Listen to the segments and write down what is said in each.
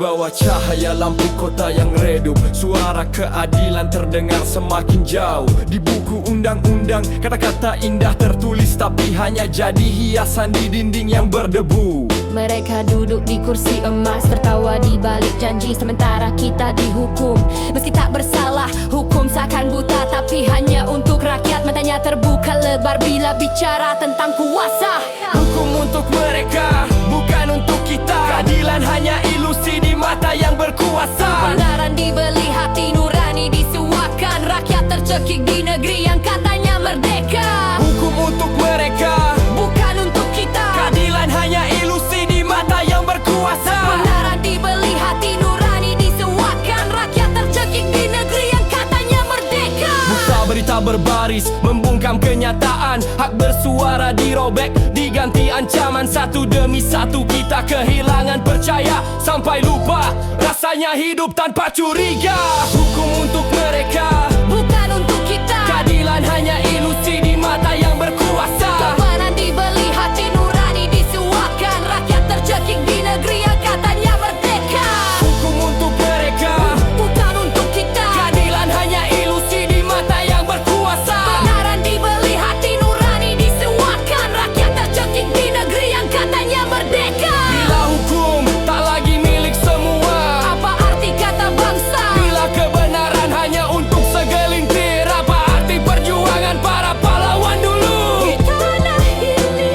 bawah cahaya lampu kota yang redup, suara keadilan terdengar semakin jauh. Di buku undang-undang kata-kata indah tertulis, tapi hanya jadi hiasan di dinding yang berdebu. Mereka duduk di kursi emas, tertawa di balik janji, sementara kita dihukum. Meski tak bersalah, hukum seakan buta, tapi hanya untuk rakyat. Matanya terbuka lebar bila bicara tentang kuasa. Hukum untuk mereka, bukan untuk kita. Keadilan hanya ilusi di mata yang berkuasa. Kebenaran dibeli, hati nurani disuakan. Rakyat tercekik di negeri yang katanya merdeka. Hukum untuk mereka, bukan untuk kita. keadilan hanya ilusi di mata yang berkuasa. Kebenaran dibeli, hati nurani disuakan. Rakyat tercekik di negeri yang katanya merdeka. Buka berita berbaris, membungkam kenyataan. Hak bersuara dirobek, diganti ancaman. Satu demi satu kita kehilangan percaya, sampai lupa rasanya hidup tanpa curiga. Hukum untuk mereka, bukan untuk kita. keadilan hanya ilusi di mata yang berkuasa. Kebenaran dibeli, hati nurani disuakan. Rakyat tercekik di negeri yang katanya merdeka. Hukum untuk mereka, bukan untuk kita. keadilan hanya ilusi di mata yang berkuasa. Kebenaran dibeli, hati nurani disuakan. Rakyat tercekik di negeri yang katanya merdeka. Bila hukum tak lagi milik semua, Apa arti kata bangsa? bila kebenaran hanya untuk segelintir, apa arti perjuangan para pahlawan dulu? Di tanah ini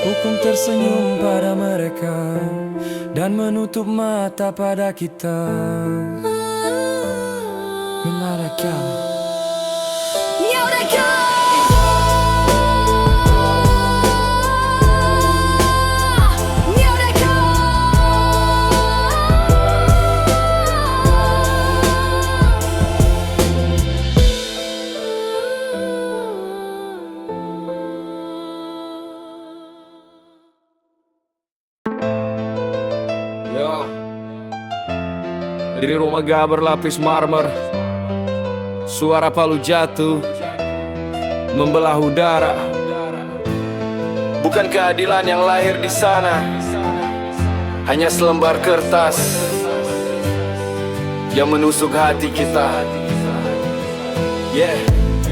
Hukum tersenyum pada mereka dan menutup mata pada kita. Mereka Merdeka. Merdeka. Yo, dari rumah gak berlapis marmer, suara palu jatuh membelah udara. Bukan keadilan yang lahir di sana, hanya selembar kertas yang menusuk hati kita. Yeah.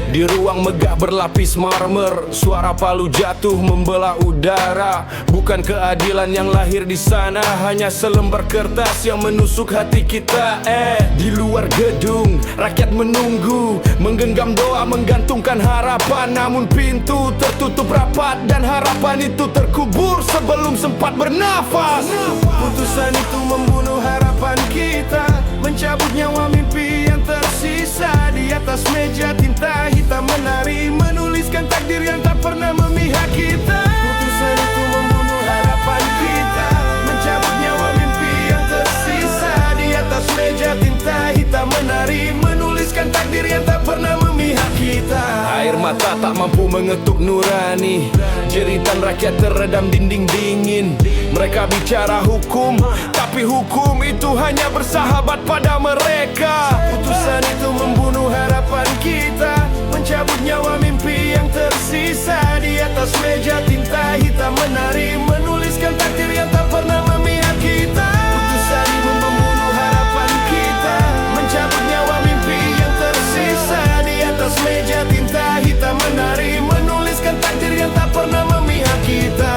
Di ruang megah berlapis marmer, suara palu jatuh membelah udara. Bukan keadilan yang lahir di sana, hanya selembar kertas yang menusuk hati kita. Di luar gedung, rakyat menunggu, menggenggam doa, menggantungkan harapan. Namun pintu tertutup rapat dan harapan itu terkubur sebelum sempat bernafas. Putusan itu membunuh harapan kita, mencabut nyawa mimpi yang tersisa. Di atas meja tinta hitam menari, menuliskan takdir yang tak pernah memihak kita. Putusan itu membunuh harapan kita, mencabut nyawa mimpi yang tersisa. Di atas meja tinta hitam menari, menuliskan takdir yang tak pernah memihak kita. Air mata tak mampu mengetuk nurani, jeritan rakyat teredam dinding dingin. Mereka bicara hukum, tapi hukum itu hanya bersahabat pada mereka. Putusan itu membunuh harapan kita, mencabut nyawa mimpi yang tersisa. Di atas meja tinta hitam menari, menuliskan takdir yang tak pernah memihak kita. Putusan itu membunuh harapan kita, mencabut nyawa mimpi yang tersisa. Di atas meja tinta hitam menari, menuliskan takdir yang tak pernah memihak kita.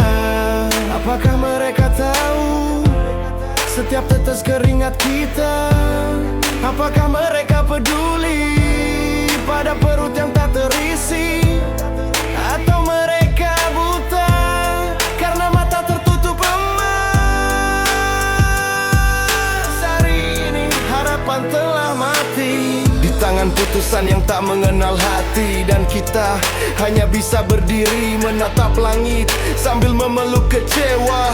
Apakah mereka tahu setiap tetes keringat kita? Apakah mereka peduli pada perut yang tak terisi? Atau mereka buta karena mata tertutup emas? Hari ini harapan telah mati di tangan putusan yang tak mengenal hati. Dan kita hanya bisa berdiri menatap langit sambil memeluk kecewa.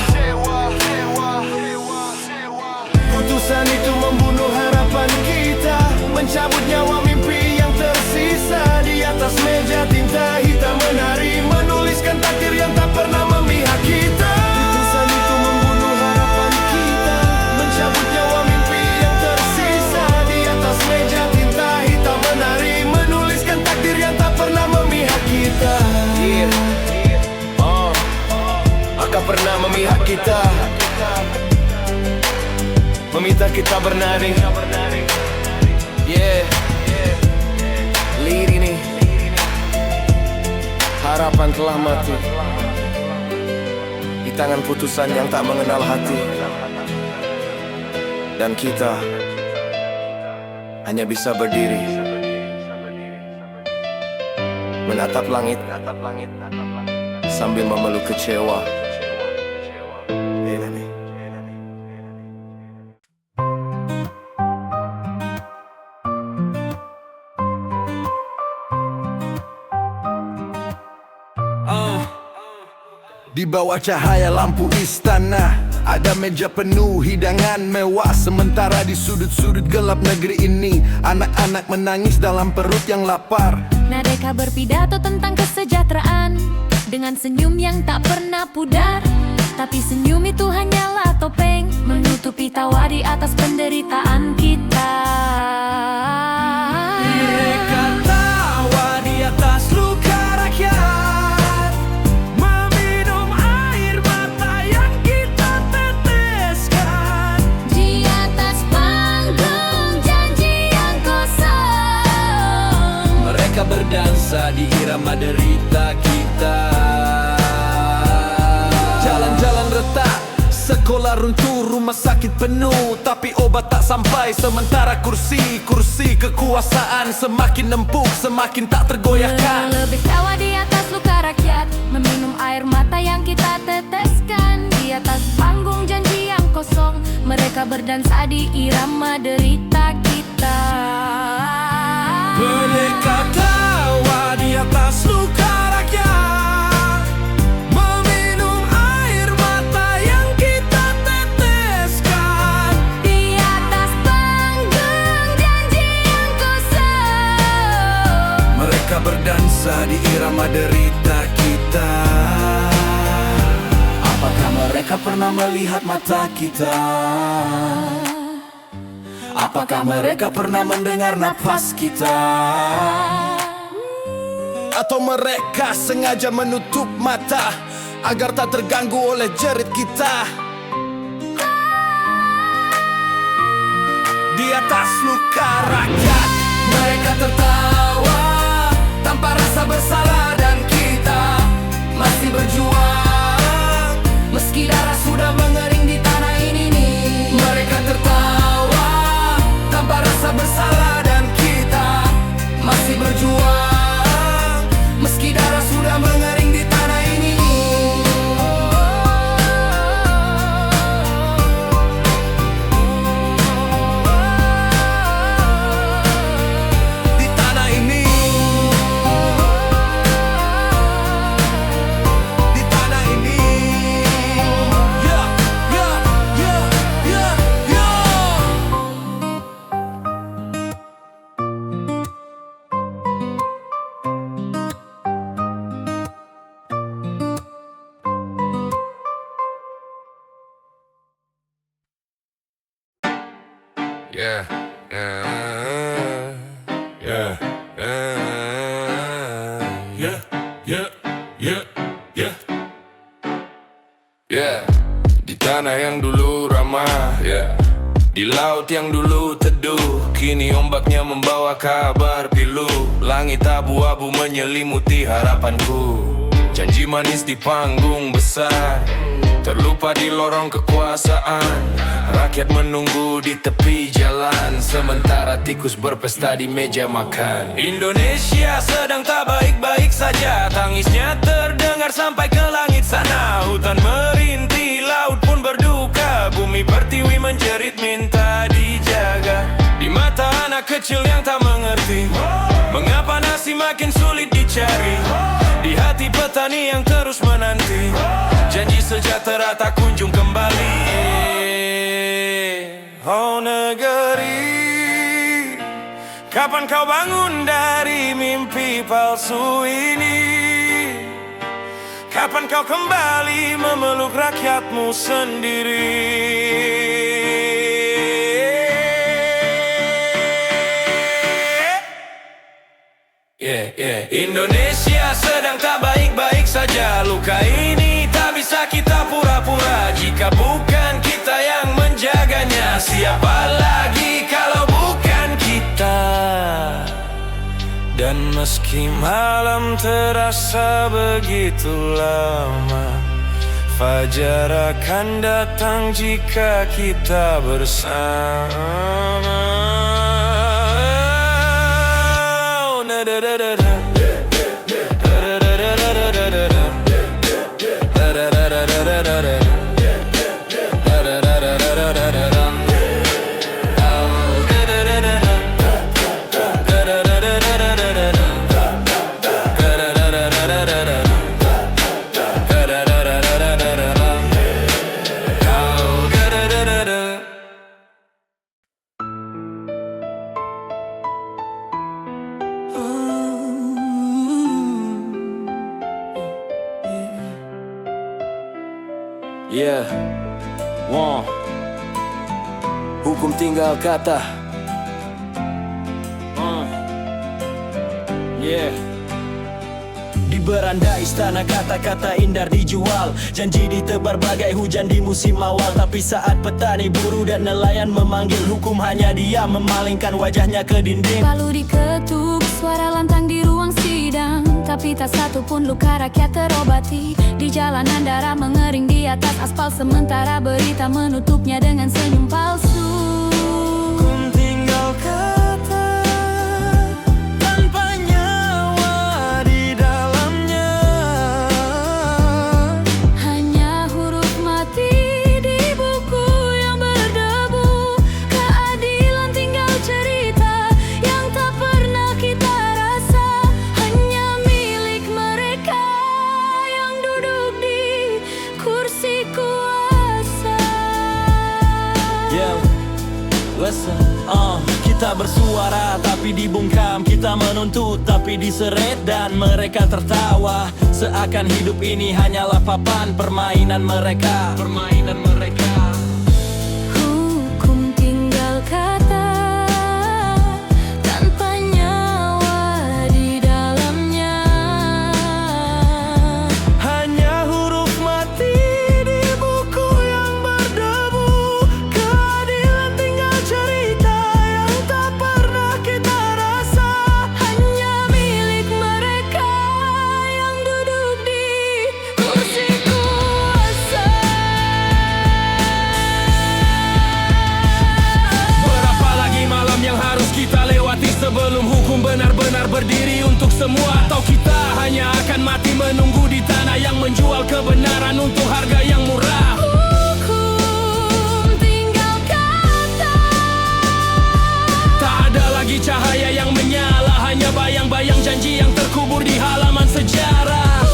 Putusan itu membunuh harapan kita, mencabut nyawa mimpi yang tersisa. Di atas meja tinta hitam menari, menuliskan takdir yang tak pernah memihak kita. Putusan itu membunuh harapan kita, mencabut nyawa mimpi yang tersisa. Di atas meja tinta hitam menari, menuliskan takdir yang tak pernah memihak kita. Akan pernah memihak kita. kita bernari. Yeah, liri nih, harapan telah mati di tangan putusan yang tak mengenal hati. Dan kita hanya bisa berdiri menatap langit sambil memeluk kecewa. Di bawah cahaya lampu istana ada meja penuh hidangan mewah. Sementara di sudut-sudut gelap negeri ini anak-anak menangis dalam perut yang lapar. Nadeka berpidato tentang kesejahteraan dengan senyum yang tak pernah pudar. Tapi senyum itu hanyalah topeng menutupi tawa di atas penderitaan kita. Mereka tawa di atas luka rakyat, meminum air mata yang kita teteskan. Di atas panggung janji yang kosong, Mereka berdansa di irama derita kita. Jalan-jalan retak, sekolah runtuh, rumah sakit penuh, tapi obat tak sampai. Sementara kursi kekuasaan semakin empuk, semakin tak tergoyahkan. lebih tawa di atas luka rakyat, meminum air mata yang kita teteskan. Di atas panggung janji yang kosong, mereka berdansa di irama derita kita. Mereka tawa di atas luka rakyat, meminum air mata yang kita teteskan. Di atas panggung janji yang kosong, Mereka berdansa di irama derita kita. Apakah mereka pernah melihat mata kita? Apakah mereka pernah mendengar napas kita? Atau mereka sengaja menutup mata agar tak terganggu oleh jerit kita? Di atas luka rakyat, mereka tertawa tanpa rasa bersalah, dan kita masih berjuang meski darah sudah mengering di tanah ini nih. Mereka tertawa tanpa rasa bersalah, dan kita masih berjuang meski darah sudah mengering di tanah ini nih. Di tanah ini, di tanah ini. Ya, ya, ya, ya, ya. Yeah, yeah, yeah, yeah, yeah, yeah, yeah, yeah. Di tanah yang dulu ramah, yeah. Di laut yang dulu teduh, kini ombaknya membawa kabar pilu. Langit abu-abu menyelimuti harapanku. Janji manis di panggung besar, terlupa di lorong kekuasaan. Rakyat menunggu di tepi jalan, sementara tikus berpesta di meja makan. Indonesia sedang tak baik-baik saja, tangisnya terdengar sampai ke langit sana. Hutan merintih, laut pun berduka, bumi pertiwi menjerit minta dijaga. Di mata anak kecil yang tak mengerti, mengapa nasi makin sulit dicari. Di hati petani yang terus menanti, janji sejahtera tak kunjung kembali. Oh negeri, kapan kau bangun dari mimpi palsu ini? Kapan kau kembali memeluk rakyatmu sendiri? Indonesia sedang tak baik-baik saja, luka ini tak bisa kita pura-pura. Jika bukan kita yang menjaganya, siapa Meski malam terasa begitu lama, fajar akan datang jika kita bersama. Oh, na da da da da. Yeah, hukum tinggal kata. Yeah. Di beranda istana kata-kata indah dijual, janji ditebar bagai hujan di musim awal. Tapi saat petani, buruh dan nelayan memanggil, hukum hanya diam memalingkan wajahnya ke dinding. Palu diketuk, suara lantang di ruang sidang, tapi tak satu pun luka rakyat terobati. Di jalanan darah mengering di atas aspal, sementara berita menutupnya dengan senyum palsu. Hukum tinggal kata tanpa nyawa di dalamnya. Hanya huruf mati di buku yang berdebu. Keadilan tinggal cerita yang tak pernah kita rasa. Hanya milik mereka yang duduk di kursi kuasa. Yeah, listen, kita bersuara tapi dibungkam, kita menuntut tapi diseret dan mereka tertawa. Seakan hidup ini hanyalah papan permainan mereka. Hukum tinggal kata tanpa nyawa di dalamnya. Hanya huruf mati di buku yang berdebu. Keadilan tinggal cerita yang tak pernah kita rasa. Hanya milik mereka yang duduk di kursi kuasa. Berapa lagi malam yang harus kita lewati sebelum hukum benar-benar berdiri untuk semua? Atau kita hanya akan mati menunggu di tanah yang menjual kebenaran untuk harga yang murah? Hukum tinggal kata. Tak ada lagi cahaya yang menyala, hanya bayang-bayang janji yang terkubur di halaman sejarah.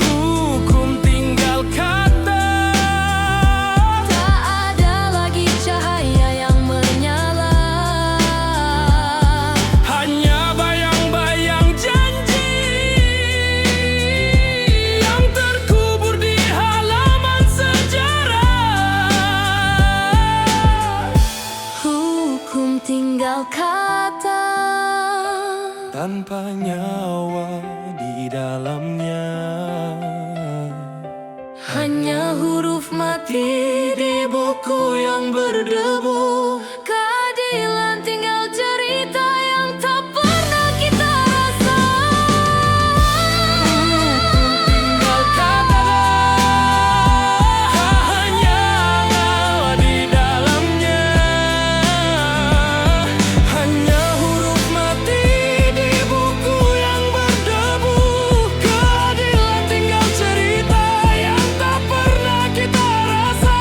Hukum tinggal kata. Tak ada lagi cahaya yang menyala. Hanya bayang-bayang janji yang terkubur di halaman sejarah. Hukum tinggal kata Tanpa nyawa di dalamnya. hanya huruf mati di buku yang berdebu. Keadilan tinggal cerita yang tak pernah kita rasa. Tinggal kata hanya nyawa di dalamnya. Hanya huruf mati di buku yang berdebu. Keadilan tinggal cerita yang tak pernah kita rasa.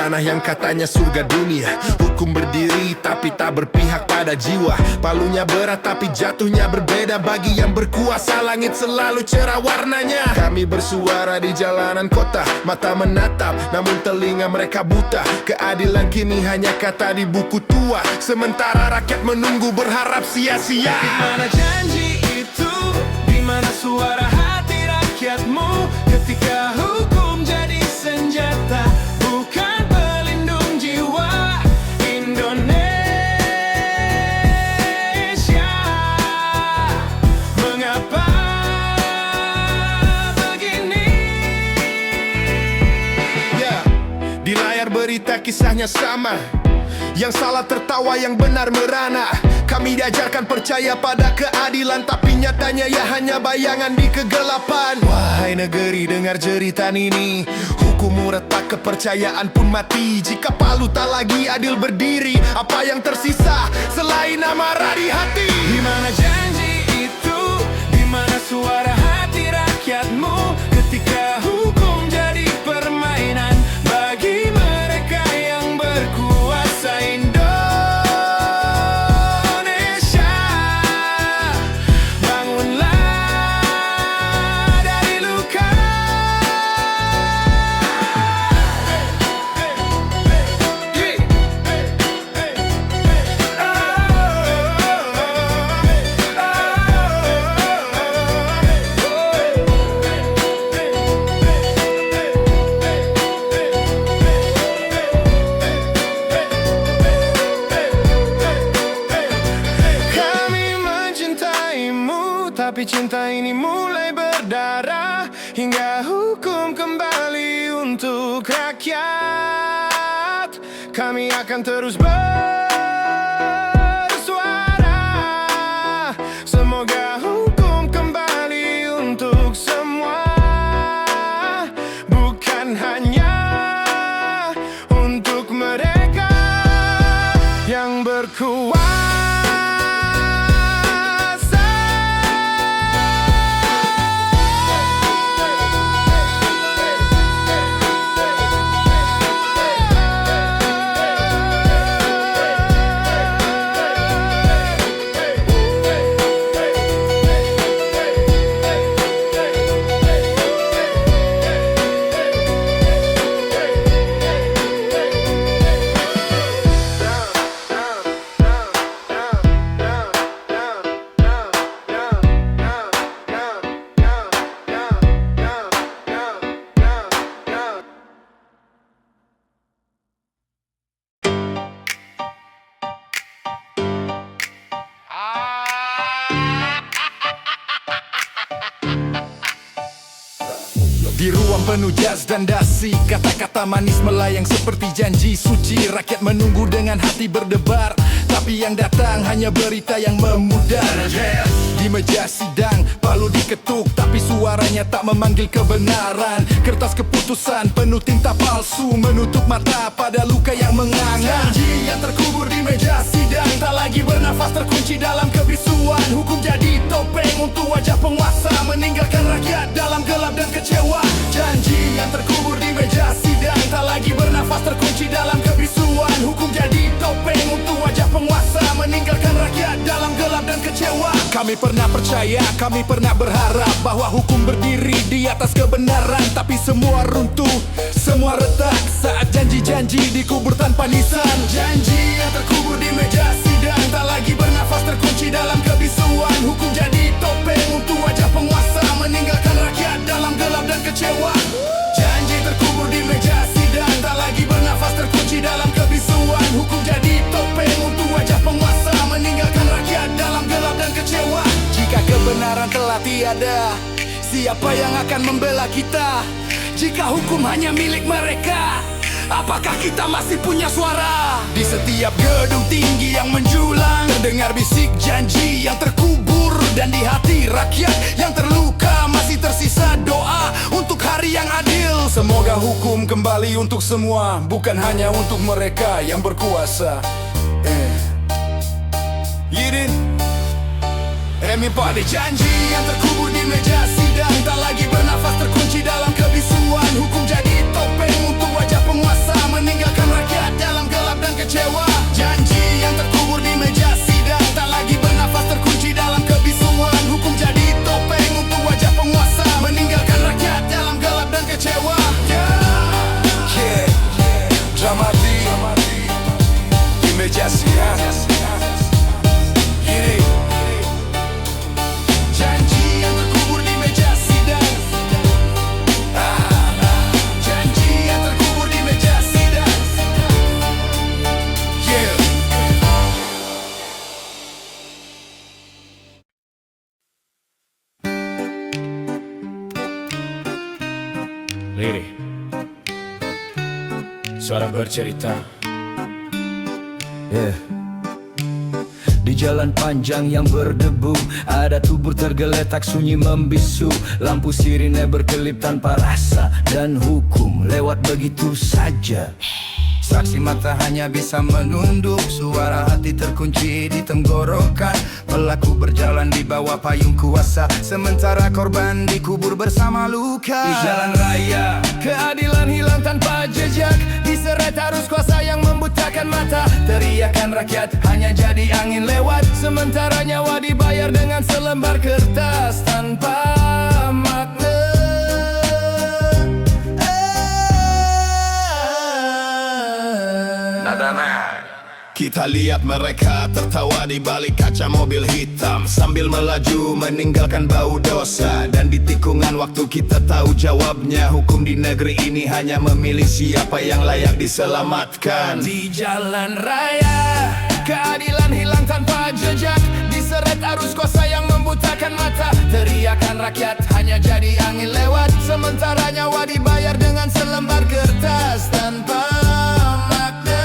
tanah yang katanya surga dunia. Hukum berdiri tapi tak berpihak pada jiwa. Palunya berat tapi jatuhnya berbeda. Bagi yang berkuasa langit selalu cerah warnanya. Kami bersuara di jalanan kota, mata menatap namun telinga mereka buta. Keadilan kini hanya kata di buku tua, sementara rakyat menunggu berharap sia-sia. Di mana janji itu? Di mana suara hati rakyatmu? Ketika hukum jadi senjata, bukan pelindung jiwa Indonesia. Mengapa begini? Ya, di layar berita kisahnya sama. Yang salah tertawa, yang benar merana. Kami diajarkan percaya pada keadilan, tapi nyatanya ya hanya bayangan di kegelapan. Wahai negeri, dengar jeritan ini. Hukum retak, kepercayaan pun mati. Jika Palu tak lagi adil berdiri, apa yang tersisa selain amarah di hati? Di mana janji itu? Di mana suara hati rakyatmu? Ketika hukum jadi permainan bagi mereka yang berkuasa Indonesia. Bangunlah dari luka. Kami mencintaimu, tapi cinta ini mulai berdarah. Hingga hukum kembali untuk rakyat. Kami akan terus bersuara. Semoga hukum kembali untuk semua, bukan hanya untuk mereka yang berkuasa. Di ruang penuh jas dan dasi, kata-kata manis melayang seperti janji suci. Rakyat menunggu dengan hati berdebar, tapi yang datang hanya berita yang memudar. Di meja sidang, Palu diketuk, tapi suaranya tak memanggil kebenaran. Kertas keputusan penuh tinta palsu, menutup mata pada luka yang menganga. Janji yang terkubur di meja sidang, tak lagi bernafas, terkunci dalam kebisuan. Hukum jadi topeng untuk wajah penguasa, meninggalkan rakyat dalam gelap dan kecewa. Janji yang terkubur di meja sidang, tak lagi bernafas, terkunci dalam kebisuan. Hukum jadi topeng untuk wajah penguasa, meninggalkan rakyat dalam gelap dan kecewa. Kami pernah percaya, kami pernah berharap bahwa hukum berdiri di atas kebenaran. Tapi semua runtuh, semua retak saat janji-janji dikubur tanpa nisan. Janji yang terkubur di meja sidang, tak lagi bernafas, terkunci dalam kebisuan. Hukum jadi topeng untuk wajah penguasa, meninggalkan rakyat dalam gelap dan kecewa. Janji terkubur di meja sidang, tak lagi bernafas, terkunci dalam kebisuan. Hukum jadi topeng untuk wajah penguasa, meninggalkan rakyat dalam gelap dan kecewa. Jika kebenaran telah tiada, siapa yang akan membela kita? Jika hukum hanya milik mereka, apakah kita masih punya suara? Di setiap gedung tinggi yang menjulang, terdengar bisik janji yang terkubur. Dan di hati rakyat yang terluka, masih tersisa doa untuk hari yang adil. Semoga hukum kembali untuk semua, bukan hanya untuk mereka yang berkuasa. Yidin Remi pada janji yang terkubur di meja sidang, tak lagi bernafas, terkunci dalam kebisuan. Hukum jadi topeng untuk wajah penguasa, meninggalkan Lirik suara bercerita. Di jalan panjang yang berdebu, ada tubuh tergeletak sunyi membisu. Lampu sirine berkelip tanpa rasa, dan hukum lewat begitu saja. Saksi mata hanya bisa menunduk, suara hati terkunci di tenggorokan. Pelaku berjalan di bawah payung kuasa, sementara korban dikubur bersama luka. Di jalan raya, keadilan hilang tanpa jejak, diseret arus kuasa yang membutakan mata. Teriakan rakyat hanya jadi angin lewat, sementara nyawa dibayar dengan selembar kertas tanpa makna. Kita lihat mereka tertawa di balik kaca mobil hitam, sambil melaju meninggalkan bau dosa. Dan di tikungan waktu kita tahu jawabnya, hukum di negeri ini hanya memilih siapa yang layak diselamatkan. Di jalan raya, keadilan hilang tanpa jejak, diseret arus kuasa yang membutakan mata. Teriakan rakyat hanya jadi angin lewat, sementara nyawa dibayar dengan selembar kertas tanpa makna.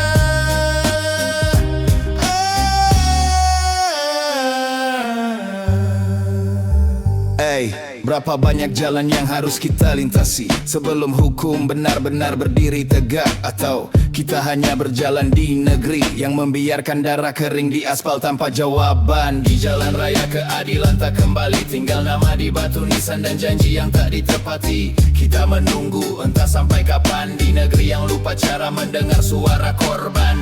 Berapa banyak jalan yang harus kita lintasi sebelum hukum benar-benar berdiri tegak? Atau kita hanya berjalan di negeri yang membiarkan darah kering di aspal tanpa jawaban? Di jalan raya keadilan tak kembali, tinggal nama di batu nisan dan janji yang tak ditepati. Kita menunggu entah sampai kapan di negeri yang lupa cara mendengar suara korban.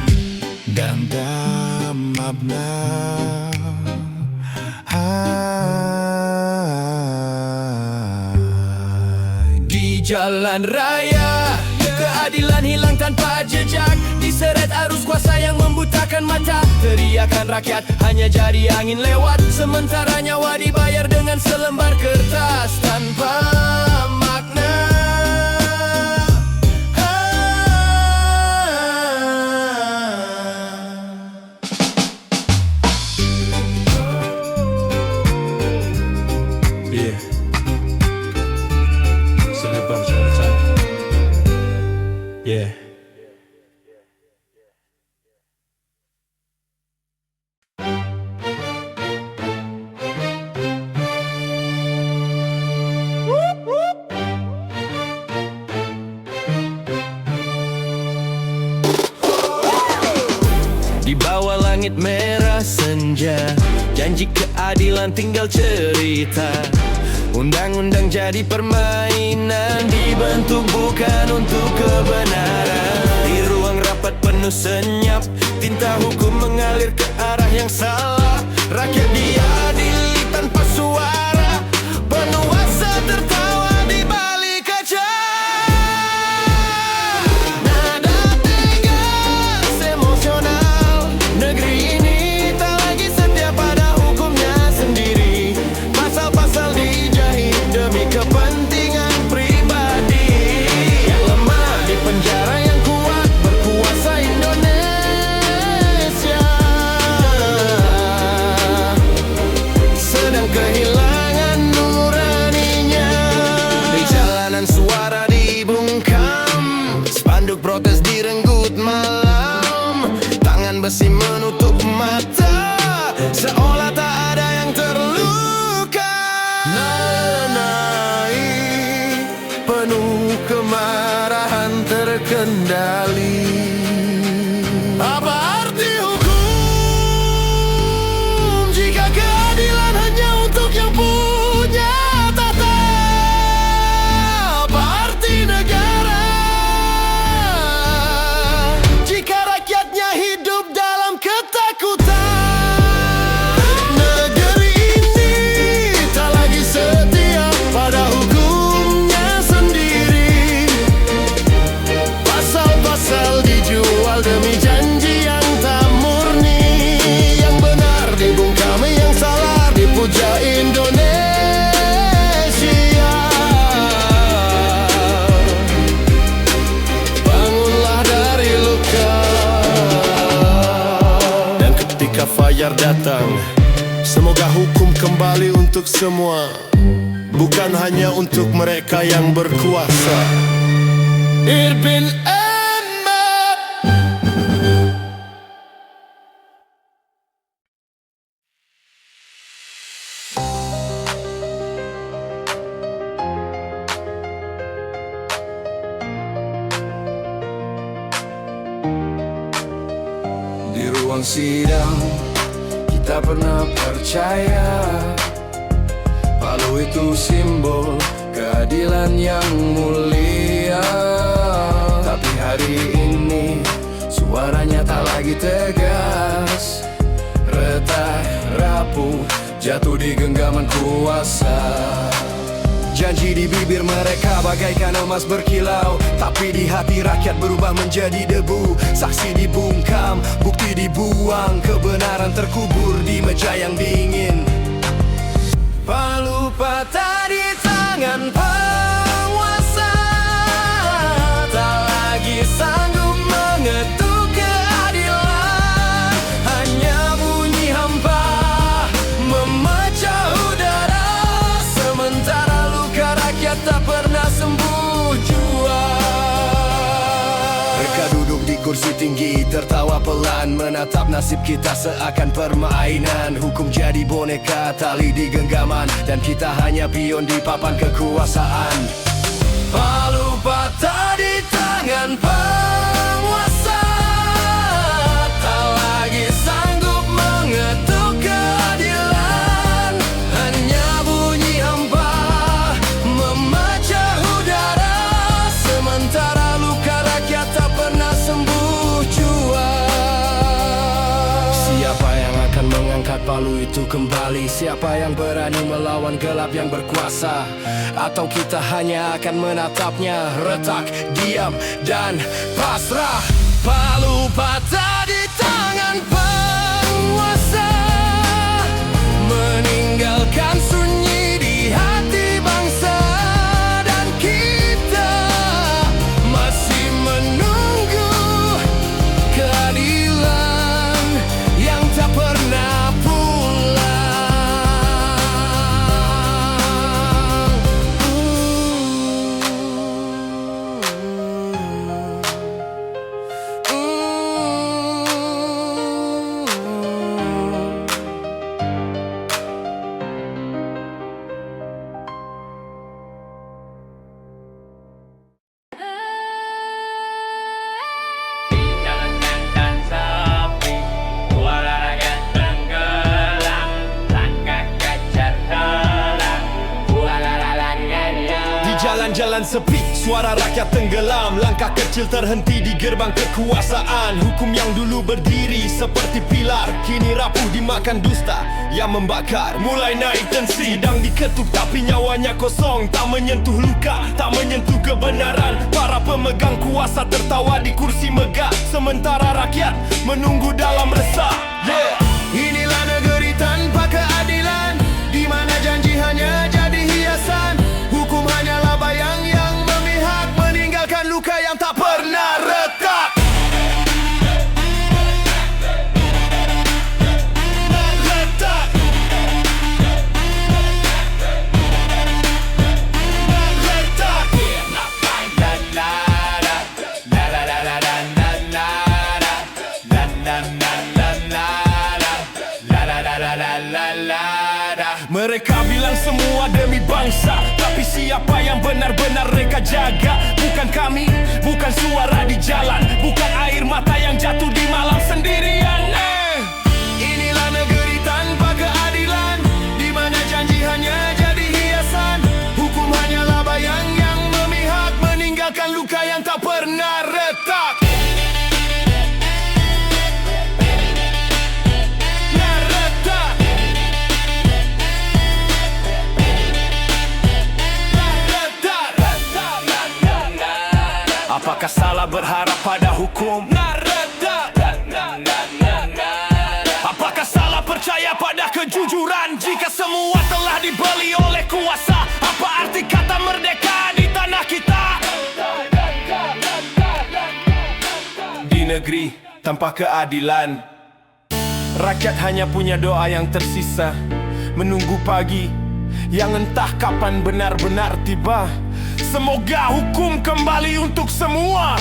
Dan mabna jalan raya, keadilan hilang tanpa jejak, diseret arus kuasa yang membutakan mata. Teriakan rakyat hanya jadi angin lewat, sementara nyawa dibayar dengan selembar kertas tanpa makna. Di bawah langit merah senja, janji keadilan tinggal cerita. Undang-undang jadi permainan, dibentuk bukan untuk kebenaran. Di ruang rapat penuh senyap, tinta hukum mengalir ke arah yang salah. Rakyat diadili tanpa suara, penguasa tertawa di balik kaca. Nada tegas, emosional, negeri ini tak lagi setia pada hukumnya sendiri. Pasal-pasal dijahit demi kepentingan pribadi. Yang lemah di penjara, yang kuat berkuasa Indonesia. Sedang kehilangan nuraninya. Di jalanan suara dibungkam, spanduk protes direnggut malam. Tangan besi menutup mata, seolah tak ada yang terluka. Naik penuh kemarahan terkendali. Apa arti hukum jika keadilan hanya untuk yang punya tata? Apa arti negara jika rakyatnya hidup dalam ketakutan? Negeri ini tak lagi setia pada hukumnya sendiri. Pasal-pasal dijual demi janji yang tak murni. Yang benar dibungkam, yang salah dipuja Indonesia. Bangunlah dari luka. Dan ketika fajar datang, semoga hukum kembali untuk semua. bukan hanya untuk mereka yang berkuasa. Irfan Ahmad. Di ruang sidang kita pernah percaya Palu itu simbol keadilan yang mulia. Tapi hari ini suaranya tak lagi tegas, retak, rapuh, jatuh di genggaman kuasa. Janji di bibir mereka bagaikan emas berkilau, tapi di hati rakyat berubah menjadi debu. Saksi dibungkam, bukti dibuang, kebenaran terkubur di meja yang dingin. Palu patah di tangan penguasa, tak lagi sanggup mengetuk keadilan. Hanya bunyi hampa memecah udara, sementara luka rakyat tak pernah sembuh jua. Mereka duduk di kursi tinggi, tertawa pelan, menatap nasib kita seakan permainan. Hukum jadi boneka, tali di genggaman, dan kita hanya pion di papan kekuasaan. Palu patah di tangan penguasa, tak lagi sanggup mengetuk keadilan. Hanya bunyi hampa memecah udara, sementara luka rakyat tak pernah sembuh jua. Siapa yang akan mengangkat palu itu kembali? Siapa yang berani melawan gelap yang berkuasa? Atau kita hanya akan menatapnya retak, diam, dan pasrah? Palu patah di tangan penguasa, meninggalkan sunyi di hati bangsa. Dan kita masih menunggu keadilan yang tak pernah pulang. Jalan sepi, suara rakyat tenggelam, langkah kejar helang, Di jalan-jalan sepi, suara rakyat tenggelam, langkah kecil terhenti di gerbang kekuasaan. Hukum yang dulu berdiri seperti pilar, kini rapuh dimakan dusta yang membakar. Mulai naik tensi, sedang diketuk tapi nyawanya kosong, tak menyentuh luka, tak menyentuh kebenaran. Para pemegang kuasa tertawa di kursi megah, sementara rakyat menunggu dalam resah. Inilah negeri tanpa keadilan, di mana janji hanya jadi hiasan. Hukum hanyalah bayang yang memihak, meninggalkan luka yang tak pernah retak. Retak. Mereka bilang semua demi bangsa, tapi siapa yang benar-benar mereka jaga? Bukan kami, bukan suara di jalan, bukan air mata yang jatuh di malam sendirian. Inilah negeri tanpa keadilan, di mana janji hanya jadi hiasan. Hukum hanyalah bayang yang memihak, meninggalkan luka yang tak pernah retak. Apakah salah berharap pada hukum? Apakah salah percaya pada kejujuran? Jika semua telah dibeli oleh kuasa, apa arti kata merdeka di tanah kita? Di negeri tanpa keadilan, rakyat hanya punya doa yang tersisa, menunggu pagi yang entah kapan benar-benar tiba. Semoga hukum kembali untuk semua,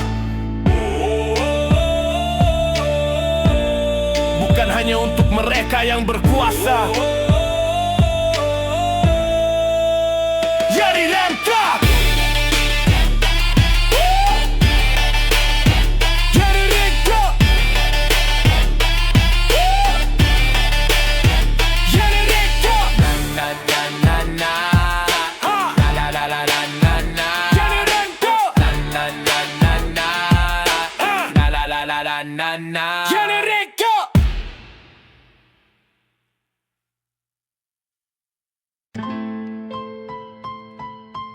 bukan hanya untuk mereka yang berkuasa. Jadi lengkap. Jadi lengkap. Jadi lengkap. Na na na na. La la la la la na na. Jadi lengkap. Na na na na na. La la la la la na na. Jadi lengkap.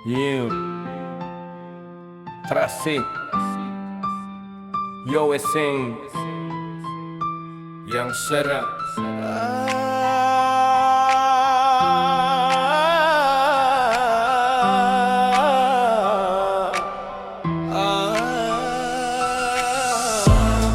You Trasik Yo sing yang serak.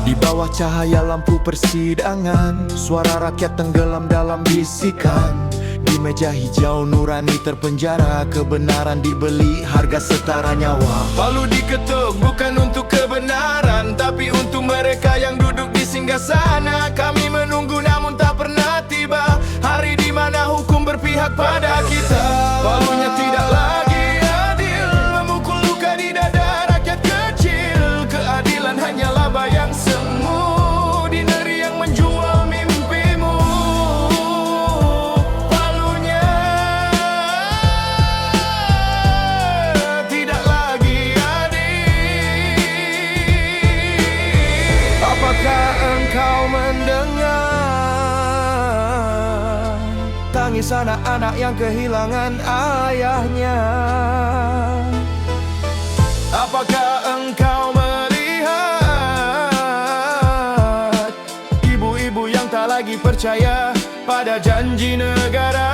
Di bawah cahaya lampu persidangan, suara rakyat tenggelam dalam bisikan. Di meja hijau nurani terpenjara, kebenaran dibeli harga setara nyawa. Palu diketuk bukan untuk kebenaran, tapi untuk mereka yang duduk di singgasana. Kami menunggu namun tak pernah tiba hari di mana hukum berpihak pada kita. Palunya tidak lagi adil, memukul luka di dada rakyat kecil. Keadilan hanyalah bayang semu di negeri yang menjual mimpimu. Palunya tidak lagi adil. Apakah engkau mendengar tangis anak-anak yang kehilangan ayahnya? Apakah engkau melihat ibu-ibu yang tak lagi percaya pada janji negara?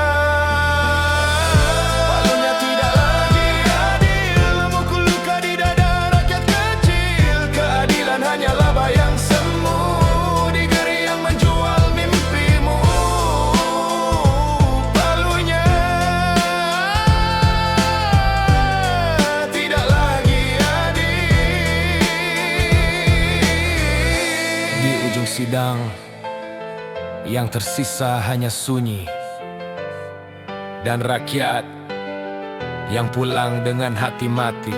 Palunya tidak lagi adil, memukul luka di dada rakyat kecil. Keadilan hanyalah bayang semu di negeri yang menjual mimpimu. Palunya tidak lagi adil. Di ujung sidang yang tersisa hanya sunyi, dan rakyat yang pulang dengan hati mati.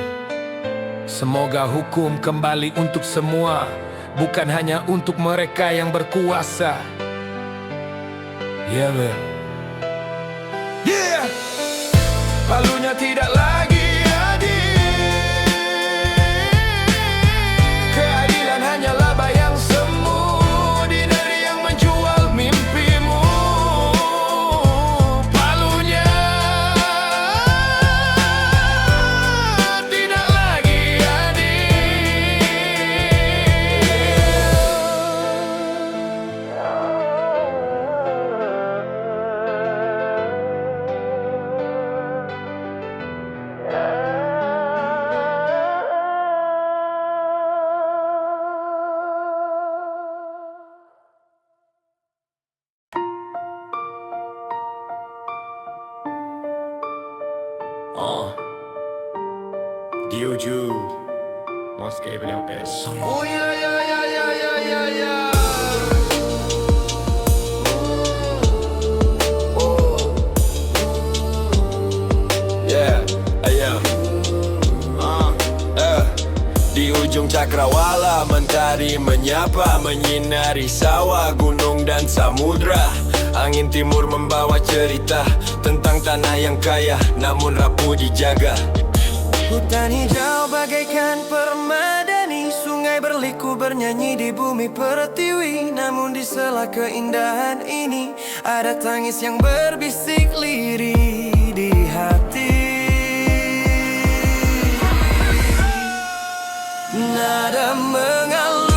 Semoga hukum kembali untuk semua, bukan hanya untuk mereka yang berkuasa. Yeah, man. Yeah. Palunya tidak lagi adil. Keadilan hanyalah bayang semu di negeri yang menjual mimpimu. Palunya tidak lagi adil. Diuju Moske beliau pes. Oh ya ya ya ya ya ya ya. Yeah, ayo. Di ujung cakrawala mentari menyapa, menyinari sawah, gunung dan samudra. Angin timur membawa cerita tentang tanah yang kaya namun rapuh dijaga. Hutan hijau bagaikan permadani, sungai berliku bernyanyi di bumi pertiwi. Namun di sela keindahan ini ada tangis yang berbisik lirih di hati. Nada mengalun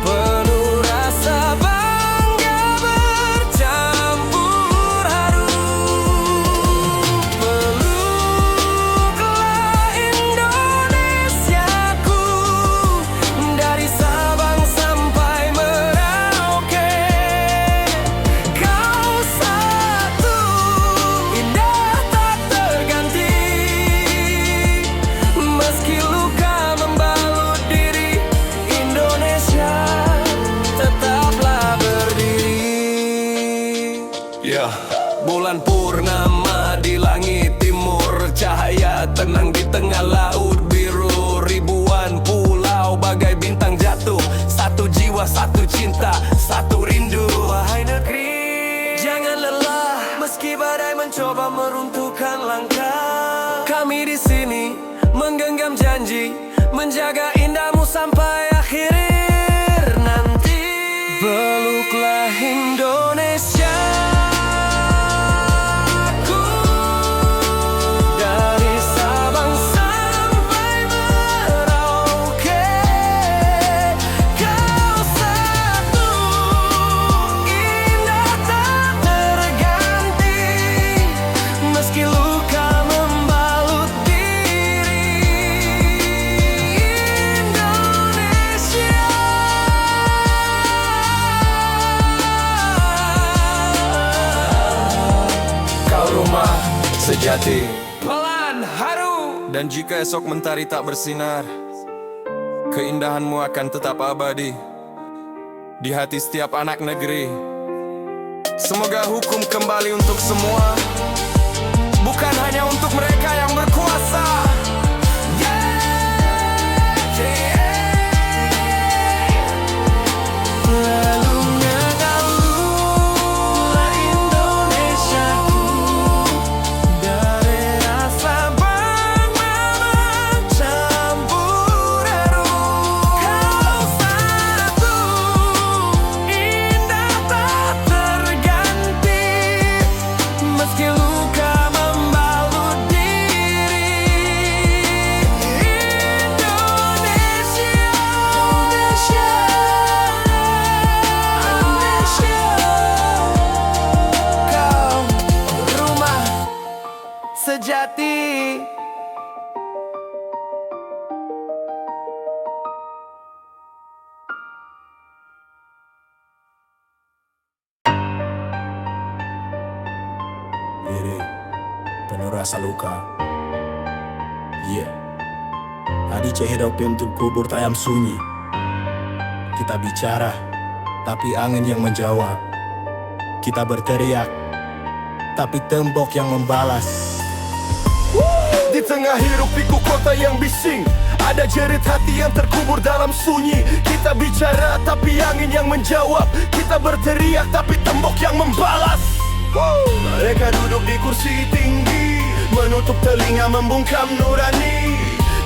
penuh rasa bangga bercampur haru. Peluklah Indonesiaku dari Sabang sampai Merauke. bulan purnama di langit timur, cahaya tenang di tengah laut biru. Ribuan pulau bagai bintang jatuh, satu jiwa, satu cinta, satu rindu. Wahai negeri, jangan lelah meski badai mencoba meruntuhkan langkah. Kami di sini menggenggam janji menjaga indahmu sampai akhir nanti. Peluklah Indonesia. Sejati, pelan, haru. dan jika esok mentari tak bersinar, keindahanmu akan tetap abadi di hati setiap anak negeri. Semoga hukum kembali untuk semua, bukan hanya untuk mereka yang berkuasa. Sejati. Lirik penuh rasa luka. Adi hidup untuk kubur tayam sunyi. Kita bicara, tapi angin yang menjawab. Kita berteriak, tapi tembok yang membalas. Di tengah hiruk pikuk kota yang bising, ada jerit hati yang terkubur dalam sunyi. Kita bicara tapi angin yang menjawab. Kita berteriak tapi tembok yang membalas. Mereka duduk di kursi tinggi, menutup telinga membungkam nurani.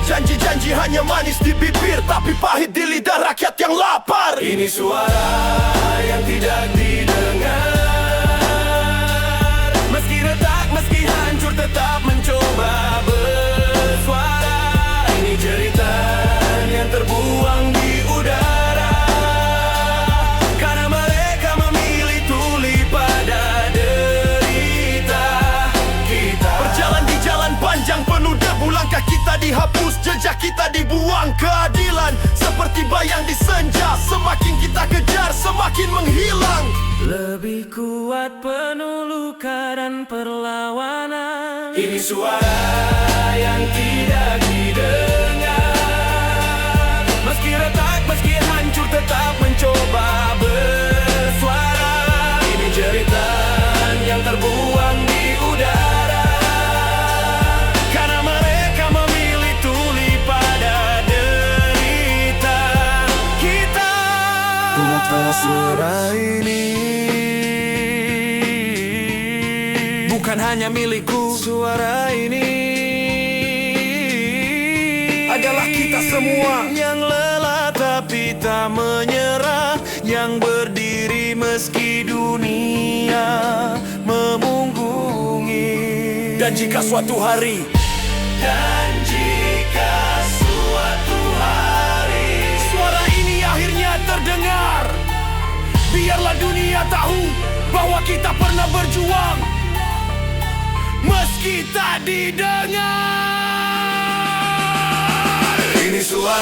Janji-janji hanya manis di bibir, tapi pahit di lidah rakyat yang lapar. Ini suara yang tidak didengar. Meski retak, meski hancur, tetap mencoba bersuara. Ini jeritan yang terbuang di udara, karena mereka memilih tuli pada derita kita. Berjalan di jalan panjang penuh debu, langkah kita dihapus, jejak kita dibuang. Keadilan seperti bayang di senja, semakin kita kejar semakin menghilang. Lebih kuat penuh luka dan perlawanan. Ini suara yang tidak didengar. Meski retak, meski hancur, tetap mencoba bersuara. Ini jeritan yang terbuang di udara, karena mereka memilih tuli pada derita kita. Suara ini bukan hanya milikku. Suara ini adalah kita semua yang lelah tapi tak menyerah, yang berdiri meski dunia memunggungi. Dan jika suatu hari suara ini akhirnya terdengar, biarlah dunia tahu bahwa kita pernah berjuang meski tak didengar. Ini suara